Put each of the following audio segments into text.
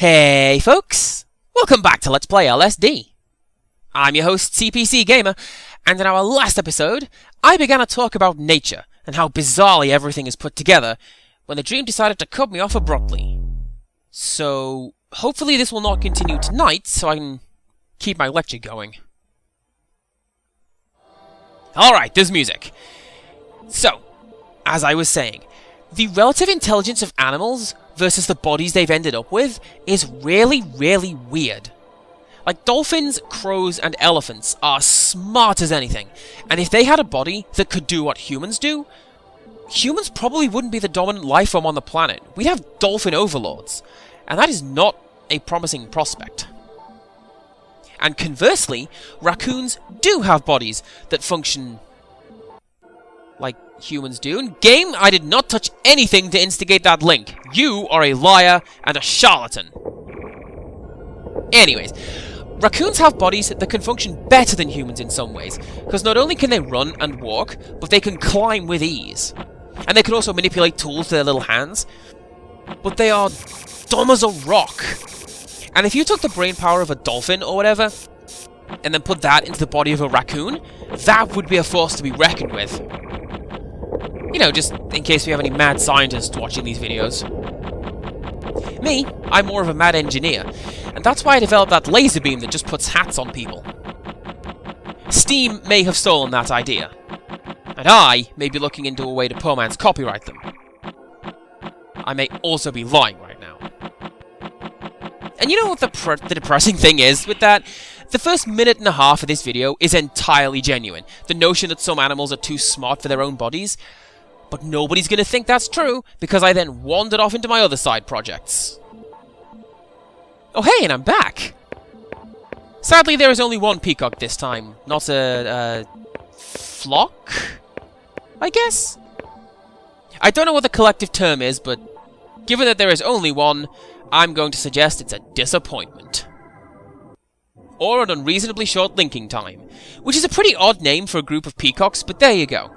Hey folks! Welcome back to Let's Play LSD. I'm your host CPC Gamer, and in our last episode, I began to talk about nature and how bizarrely everything is put together when the dream decided to cut me off abruptly. So, hopefully this will not continue tonight so I can keep my lecture going. Alright, there's music. So, as I was saying, the relative intelligence of animals versus the bodies they've ended up with is really, really weird. Like, dolphins, crows, and elephants are smart as anything, and if they had a body that could do what humans do, humans probably wouldn't be the dominant life form on the planet. We'd have dolphin overlords, and that is not a promising prospect. And conversely, raccoons do have bodies that function like humans do. And game, I did not touch anything to instigate that link. You are a liar and a charlatan. Anyways, raccoons have bodies that can function better than humans in some ways, because not only can they run and walk, but they can climb with ease. And they can also manipulate tools with their little hands. But they are dumb as a rock. And if you took the brain power of a dolphin or whatever, and then put that into the body of a raccoon, that would be a force to be reckoned with. You know, just in case we have any mad scientists watching these videos. Me, I'm more of a mad engineer, and that's why I developed that laser beam that just puts hats on people. Steam may have stolen that idea, and I may be looking into a way to poor man's copyright them. I may also be lying right now. And you know what the depressing thing is with that? The first minute and a half of this video is entirely genuine. The notion that some animals are too smart for their own bodies. But nobody's going to think that's true, because I then wandered off into my other side projects. Oh hey, and I'm back! Sadly, there is only one peacock this time. Not a flock? I guess? I don't know what the collective term is, but given that there is only one, I'm going to suggest it's a disappointment. Or an unreasonably short linking time, which is a pretty odd name for a group of peacocks, but there you go.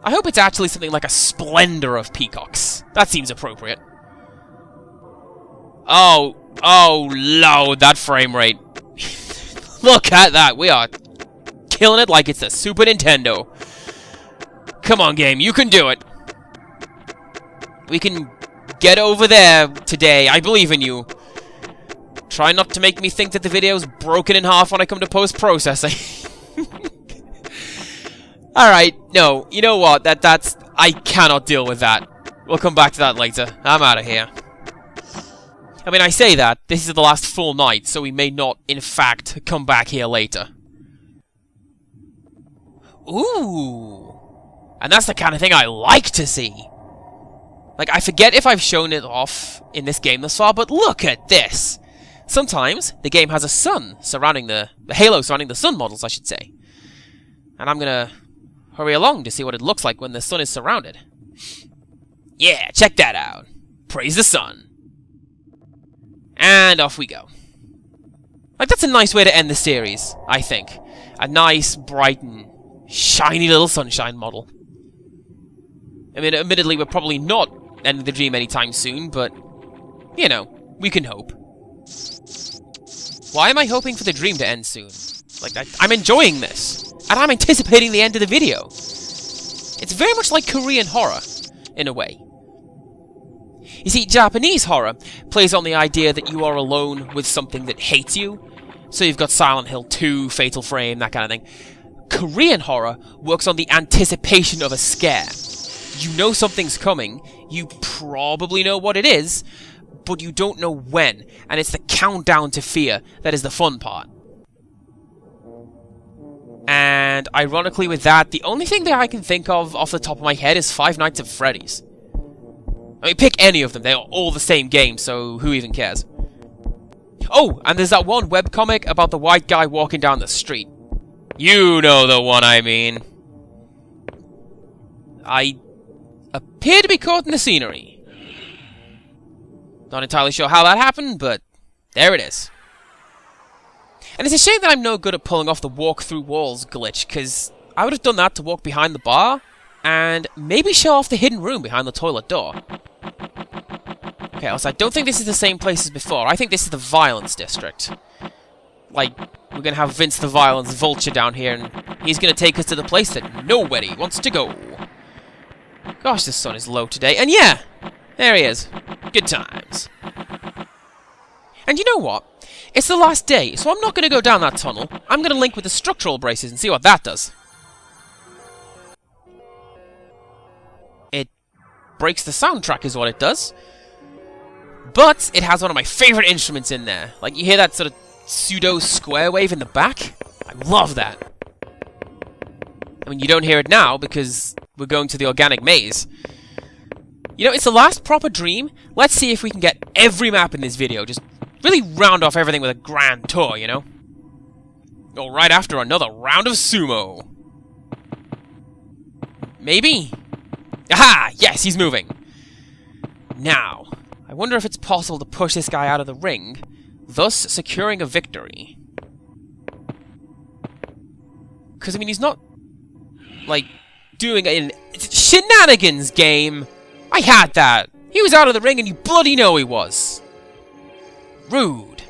I hope it's actually something like a splendor of peacocks. That seems appropriate. Oh, Lord, that frame rate. Look at that, we are killing it like it's a Super Nintendo. Come on, game, you can do it. We can get over there today, I believe in you. Try not to make me think that the video's broken in half when I come to post-processing. Alright, no, you know what, that's... I cannot deal with that. We'll come back to that later. I'm out of here. I mean, I say that, this is the last full night, so we may not, in fact, come back here later. Ooh! And that's the kind of thing I like to see! Like, I forget if I've shown it off in this game thus far, but look at this! Sometimes, the game has a sun surrounding the halo surrounding the sun models, I should say. And I'm gonna hurry along to see what it looks like when the sun is surrounded. Yeah, check that out. Praise the sun. And off we go. Like, that's a nice way to end the series, I think. A nice, bright, and shiny little sunshine model. I mean, admittedly, we're probably not ending the dream anytime soon, but, you know, we can hope. Why am I hoping for the dream to end soon? Like, I'm enjoying this. And I'm anticipating the end of the video. It's very much like Korean horror, in a way. You see, Japanese horror plays on the idea that you are alone with something that hates you. So you've got Silent Hill 2, Fatal Frame, that kind of thing. Korean horror works on the anticipation of a scare. You know something's coming, you probably know what it is, but you don't know when, and it's the countdown to fear that is the fun part. And ironically with that, the only thing that I can think of off the top of my head is Five Nights at Freddy's. I mean, pick any of them, they are all the same game, so who even cares? Oh, and there's that one webcomic about the white guy walking down the street. You know the one I mean. I appear to be caught in the scenery. Not entirely sure how that happened, but there it is. And it's a shame that I'm no good at pulling off the walk through walls glitch, because I would have done that to walk behind the bar, and maybe show off the hidden room behind the toilet door. Okay, also, I don't think this is the same place as before. I think this is the Violence District. Like, we're gonna have Vince the Violence Vulture down here, and he's gonna take us to the place that nobody wants to go. Gosh, the sun is low today. And yeah, there he is. Good times. And you know what? It's the last day, so I'm not gonna go down that tunnel. I'm gonna link with the structural braces and see what that does. It breaks the soundtrack is what it does. But it has one of my favourite instruments in there. Like, you hear that sort of pseudo square wave in the back? I love that. I mean, you don't hear it now because we're going to the organic maze. You know, it's the last proper dream. Let's see if we can get every map in this video. Just really round off everything with a grand tour, you know? Go right after another round of sumo. Maybe? Aha! Yes, he's moving. Now, I wonder if it's possible to push this guy out of the ring, thus securing a victory. Because, I mean, he's not, like, doing it in shenanigans game. I had that. He was out of the ring and you bloody know he was. Rude.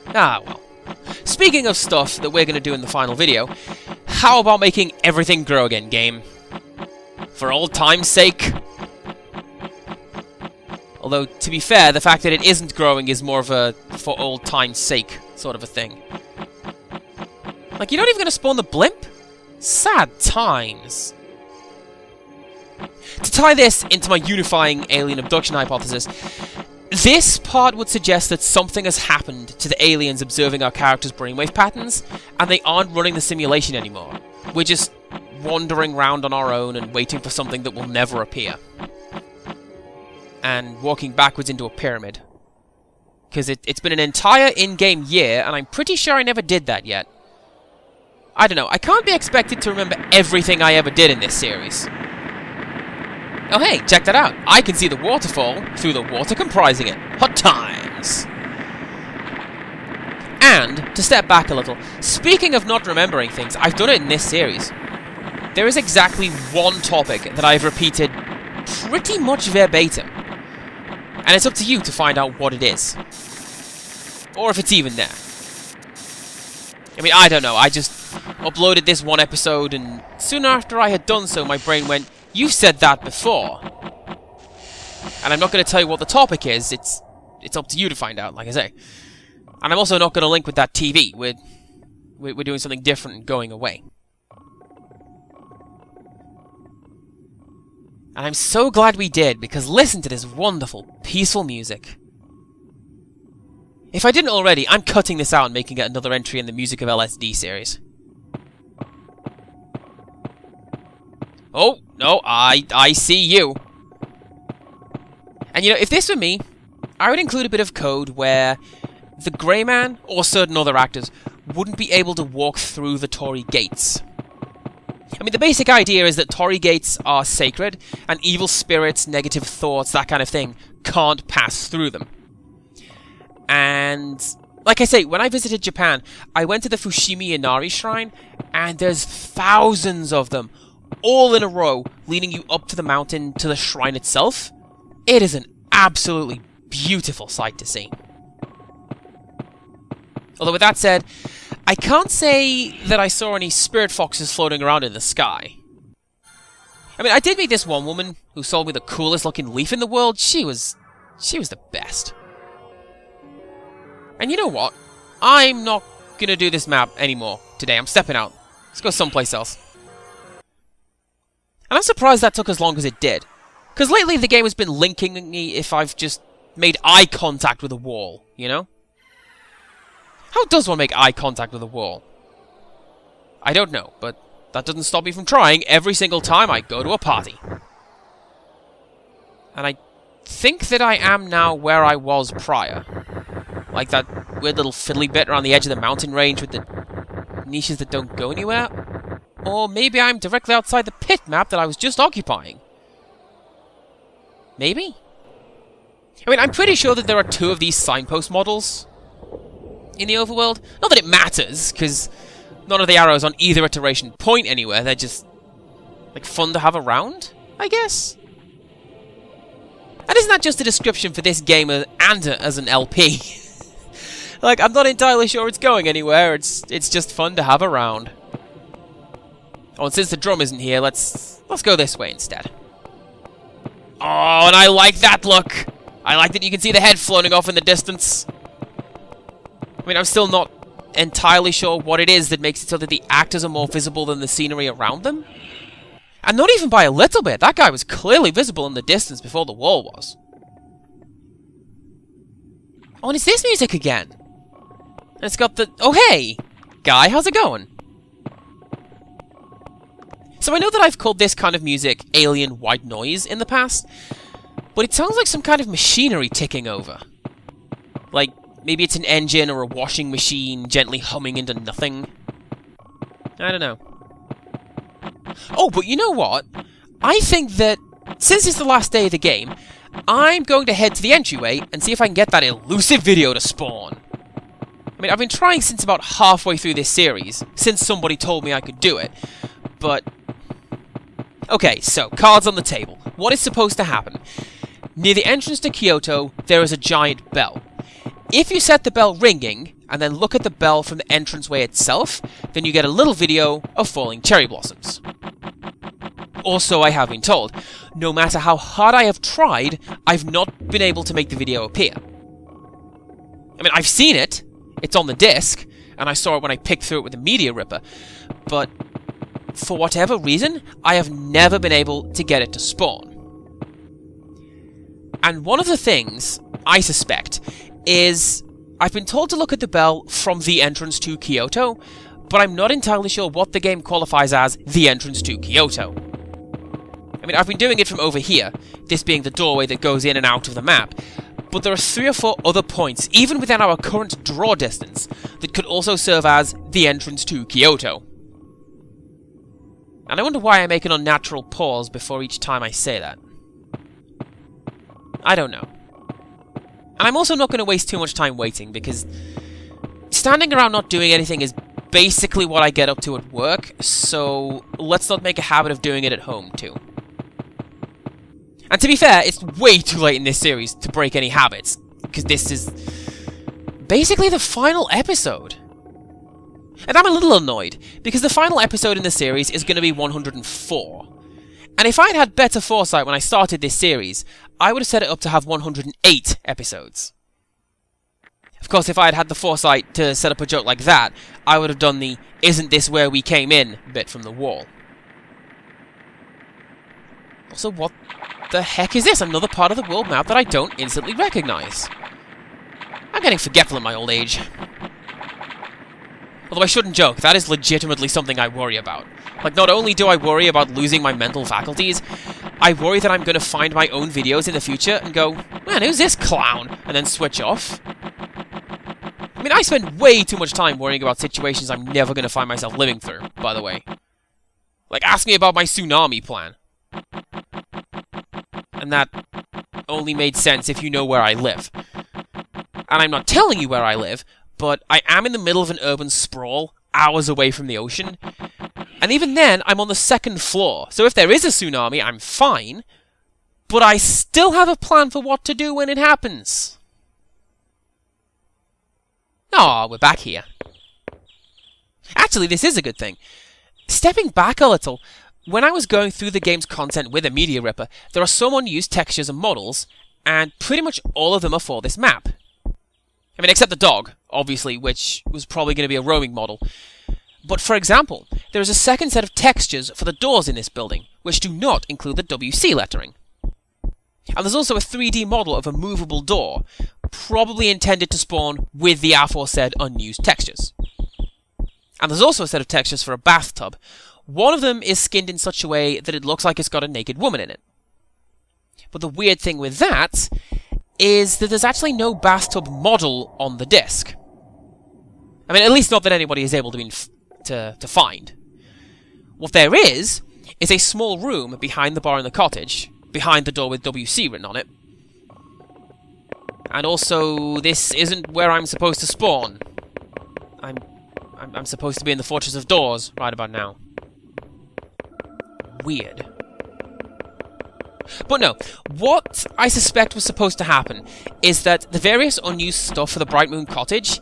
Ah, well. Speaking of stuff that we're going to do in the final video, how about making everything grow again, game? For old time's sake. Although, to be fair, the fact that it isn't growing is more of a for old time's sake sort of a thing. Like, you're not even going to spawn the blimp? Sad times. To tie this into my unifying alien abduction hypothesis, this part would suggest that something has happened to the aliens observing our characters' brainwave patterns, and they aren't running the simulation anymore. We're just wandering around on our own and waiting for something that will never appear. And walking backwards into a pyramid. Because it's been an entire in-game year, and I'm pretty sure I never did that yet. I don't know, I can't be expected to remember everything I ever did in this series. Oh hey, check that out. I can see the waterfall through the water comprising it. Hot times! And, to step back a little, speaking of not remembering things, I've done it in this series. There is exactly one topic that I've repeated pretty much verbatim. And it's up to you to find out what it is. Or if it's even there. I mean, I don't know, I just uploaded this one episode, and soon after I had done so, my brain went, "You said that before." And I'm not going to tell you what the topic is, it's up to you to find out, like I say. And I'm also not going to link with that TV, we're doing something different and going away. And I'm so glad we did, because listen to this wonderful, peaceful music. If I didn't already, I'm cutting this out and making it another entry in the Music of LSD series. Oh, no, I see you. And you know, if this were me, I would include a bit of code where the Grey Man, or certain other actors, wouldn't be able to walk through the Torii gates. I mean, the basic idea is that Torii gates are sacred, and evil spirits, negative thoughts, that kind of thing, can't pass through them. And, like I say, when I visited Japan, I went to the Fushimi Inari Shrine, and there's thousands of them, all in a row, leading you up to the mountain, to the shrine itself. It is an absolutely beautiful sight to see. Although with that said, I can't say that I saw any spirit foxes floating around in the sky. I mean, I did meet this one woman who sold me the coolest looking leaf in the world. She was the best. And you know what? I'm not gonna do this map anymore today. I'm stepping out. Let's go someplace else. And I'm surprised that took as long as it did. Because lately the game has been linking me if I've just made eye contact with a wall, you know? How does one make eye contact with a wall? I don't know, but that doesn't stop me from trying every single time I go to a party. And I think that I am now where I was prior. Like that weird little fiddly bit around the edge of the mountain range with the niches that don't go anywhere. Or maybe I'm directly outside the pit map that I was just occupying. Maybe? I mean, I'm pretty sure that there are 2 of these signpost models in the overworld. Not that it matters, because none of the arrows on either iteration point anywhere. They're just, like, fun to have around, I guess? And isn't that just a description for this game and as an LP? Like, I'm not entirely sure it's going anywhere. It's just fun to have around. Oh, and since the drum isn't here, let's go this way instead. Oh, and I like that look. I like that you can see the head floating off in the distance. I mean, I'm still not entirely sure what it is that makes it so that the actors are more visible than the scenery around them. And not even by a little bit. That guy was clearly visible in the distance before the wall was. Oh, and it's this music again. And it's got the... Oh, hey! Guy, how's it going? So I know that I've called this kind of music alien white noise in the past, but it sounds like some kind of machinery ticking over. Like, maybe it's an engine or a washing machine gently humming into nothing. I don't know. Oh, but you know what? I think that, since it's the last day of the game, I'm going to head to the entryway and see if I can get that elusive video to spawn. I mean, I've been trying since about halfway through this series, since somebody told me I could do it, but... Okay, so, cards on the table. What is supposed to happen? Near the entrance to Kyoto, there is a giant bell. If you set the bell ringing, and then look at the bell from the entranceway itself, then you get a little video of falling cherry blossoms. Also, I have been told, no matter how hard I have tried, I've not been able to make the video appear. I mean, I've seen it, it's on the disc, and I saw it when I picked through it with the Media Ripper, but for whatever reason, I have never been able to get it to spawn. And one of the things, I suspect, is I've been told to look at the bell from the entrance to Kyoto, but I'm not entirely sure what the game qualifies as the entrance to Kyoto. I mean, I've been doing it from over here, this being the doorway that goes in and out of the map, but there are 3 or 4 other points, even within our current draw distance, that could also serve as the entrance to Kyoto. And I wonder why I make an unnatural pause before each time I say that. I don't know. And I'm also not going to waste too much time waiting, because standing around not doing anything is basically what I get up to at work, so let's not make a habit of doing it at home, too. And to be fair, it's way too late in this series to break any habits, because this is basically the final episode. And I'm a little annoyed, because the final episode in the series is going to be 104. And if I'd had better foresight when I started this series, I would have set it up to have 108 episodes. Of course, if I had had the foresight to set up a joke like that, I would have done the "isn't this where we came in" bit from the wall. Also, what the heck is this? Another part of the world map that I don't instantly recognize. I'm getting forgetful in my old age. Although I shouldn't joke, that is legitimately something I worry about. Like, not only do I worry about losing my mental faculties, I worry that I'm going to find my own videos in the future and go, man, who's this clown? And then switch off. I mean, I spend way too much time worrying about situations I'm never going to find myself living through, by the way. Like, ask me about my tsunami plan. And that only made sense if you know where I live. And I'm not telling you where I live, but I am in the middle of an urban sprawl, hours away from the ocean. And even then, I'm on the 2nd floor, so if there is a tsunami, I'm fine. But I still have a plan for what to do when it happens. Aw, we're back here. Actually, this is a good thing. Stepping back a little, when I was going through the game's content with a Media Ripper, there are some unused textures and models, and pretty much all of them are for this map. I mean, except the dog, obviously, which was probably going to be a roaming model. But for example, there is a second set of textures for the doors in this building, which do not include the WC lettering. And there's also a 3D model of a movable door, probably intended to spawn with the aforesaid unused textures. And there's also a set of textures for a bathtub. One of them is skinned in such a way that it looks like it's got a naked woman in it. But the weird thing with that is that there's actually no bathtub model on the disc. I mean, at least not that anybody is able to find. What there is a small room behind the bar in the cottage, behind the door with WC written on it. And also, this isn't where I'm supposed to spawn. I'm supposed to be in the Fortress of Doors right about now. Weird. But no, what I suspect was supposed to happen is that the various unused stuff for the Bright Moon Cottage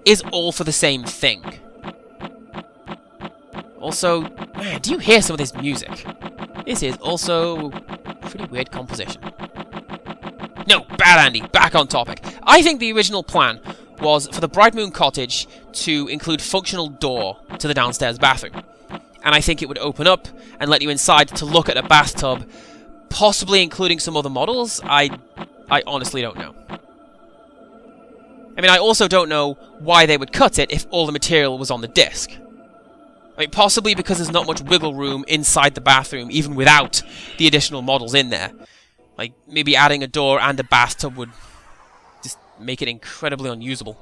is all for the same thing. Also, man, do you hear some of this music? This is also pretty weird composition. No, bad Andy, back on topic. I think the original plan was for the Bright Moon Cottage to include functional door to the downstairs bathroom. And I think it would open up and let you inside to look at a bathtub, possibly including some other models. I honestly don't know. I mean, I also don't know why they would cut it if all the material was on the disc. I mean, possibly because there's not much wiggle room inside the bathroom, even without the additional models in there. Like, maybe adding a door and a bathtub would just make it incredibly unusable.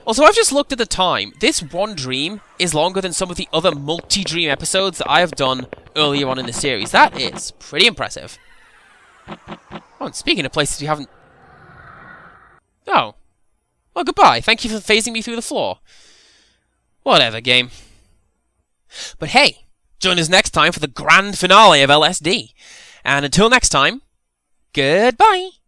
Also, I've just looked at the time. This one dream is longer than some of the other multi-dream episodes that I have done earlier on in the series. That is pretty impressive. Oh, and speaking of places you haven't... Oh. Well, goodbye. Thank you for phasing me through the floor. Whatever, game. But hey, join us next time for the grand finale of LSD. And until next time, goodbye!